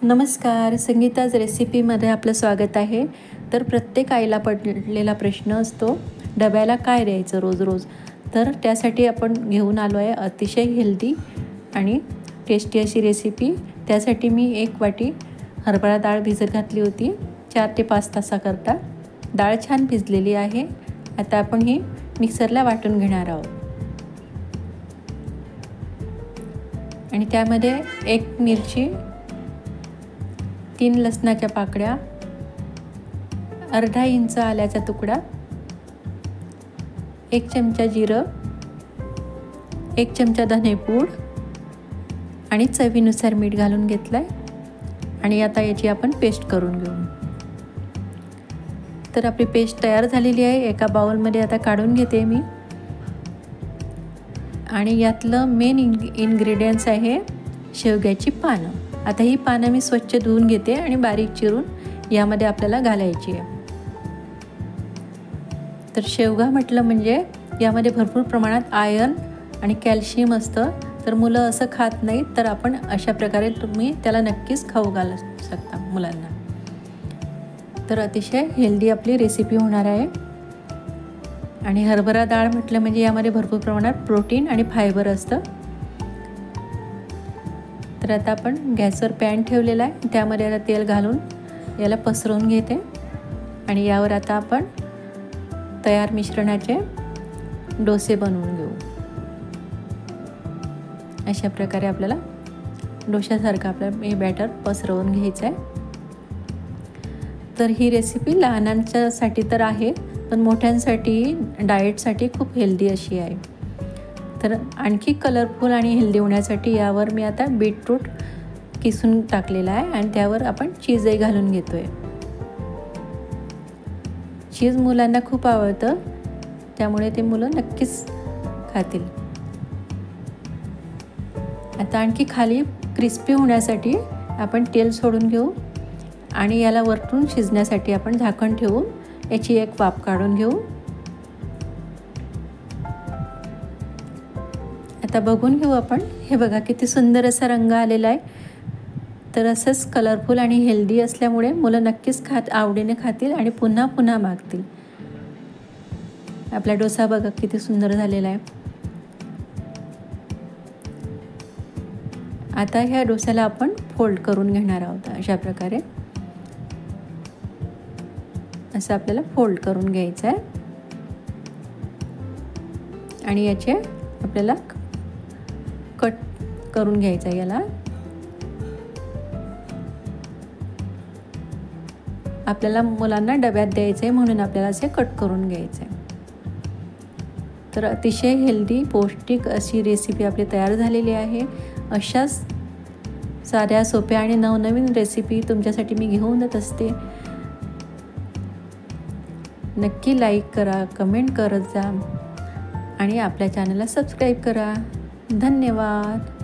नमस्कार, संगीताज रेसिपीमध्ये आपलं स्वागत आहे. तर प्रत्येक आईला पडलेला प्रश्न असतो, डब्याला काय द्यायचं रोज रोज. तर त्यासाठी आपण घेऊन आलो आहे अतिशय हेल्दी आणि टेस्टी अशी रेसिपी. त्यासाठी मी 1 वाटी हरभरा डाळ भिजत घातली होती 4 ते 5 तासाकरता. डाळ छान भिजलेली आहे. आता आपण ही मिक्सरला वाटून घेणार आहोत. आणि त्यामध्ये 1 मिरची, 3 लसणाच्या पाकळ्या, अर्धा इंच आल्याचा तुकडा, 1 चमचा जिरं, 1 चमचा धनेपूड आणि चवीनुसार मीठ घालून घेतलंय. आणि आता याची आपण पेस्ट करून घेऊ. तर आपली पेस्ट तयार झालेली आहे. एका बाउलमध्ये आता काढून घेते मी. आणि यातलं मेन इन्ग्रेडियंट्स आहे शेवग्याची पानं. आता ही पानं मी स्वच्छ धुवून घेते आणि बारीक चिरून यामध्ये आपल्याला घालायची आहे. तर शेवगा म्हटलं म्हणजे यामध्ये भरपूर प्रमाणात आयर्न आणि कॅल्शियम असतं. तर मुलं असं खात नाहीत, तर आपण अशा प्रकारे तुम्ही त्याला नक्कीच खाऊ घालू शकता मुलांना. तर अतिशय हेल्दी आपली रेसिपी होणार आहे. आणि हरभरा डाळ म्हटलं म्हणजे यामध्ये भरपूर प्रमाणात प्रोटीन आणि फायबर असतं. तर आता आपण गॅसवर पॅन ठेवलेला आहे. त्यामध्ये आता तेल घालून याला पसरवून घेते. आणि यावर आता आपण तयार मिश्रणाचे डोसे बनवून घेऊ. अशा प्रकारे आपल्याला डोशासारखं आपलं हे बॅटर पसरवून घ्यायचं आहे. तर ही रेसिपी लहानांच्यासाठी तर आहे, पण मोठ्यांसाठी डाएटसाठी खूप हेल्दी अशी आहे. तर आणखी कलरफुल आणि हेल्दी होण्यासाठी यावर मी आता बीटरूट किसून टाकलेला आहे. आणि त्यावर आपण चीजही घालून घेतो आहे. चीज मुलांना खूप आवडतं, त्यामुळे ते मुलं नक्कीच खातील. आता आणखी खाली क्रिस्पी होण्यासाठी आपण तेल सोडून घेऊ. आणि याला वरतून शिजण्यासाठी आपण झाकण ठेवून याची एक वाफ काढून घेऊ. आता बघून घेऊ आपण. हे बघा किती सुंदर असा रंग आलेला आहे. तर असंच कलरफुल आणि हेल्दी असल्यामुळे मुलं नक्कीच आवडीने खातील आणि पुन्हा पुन्हा मागतील. आपला डोसा बघा किती सुंदर झालेला आहे. आता ह्या डोस्याला आपण फोल्ड करून घेणार आहोत. अशा प्रकारे असं आपल्याला फोल्ड करून घ्यायचं आहे. आणि याचे आपल्याला कट करून घ्यायचं आहे. याला आपल्याला मुलांना डब्यात द्यायचं आहे, म्हणून आपल्याला असे कट करून घ्यायचं आहे. तर अतिशय हेल्दी पौष्टिक अशी रेसिपी आपली तयार झालेली आहे. अशाच साध्या सोप्या आणि नवनवीन रेसिपी तुमच्यासाठी मी घेऊन येत असते. नक्की लाईक करा, कमेंट करत जा आणि आपल्या चॅनलला सबस्क्राईब करा. धन्यवाद.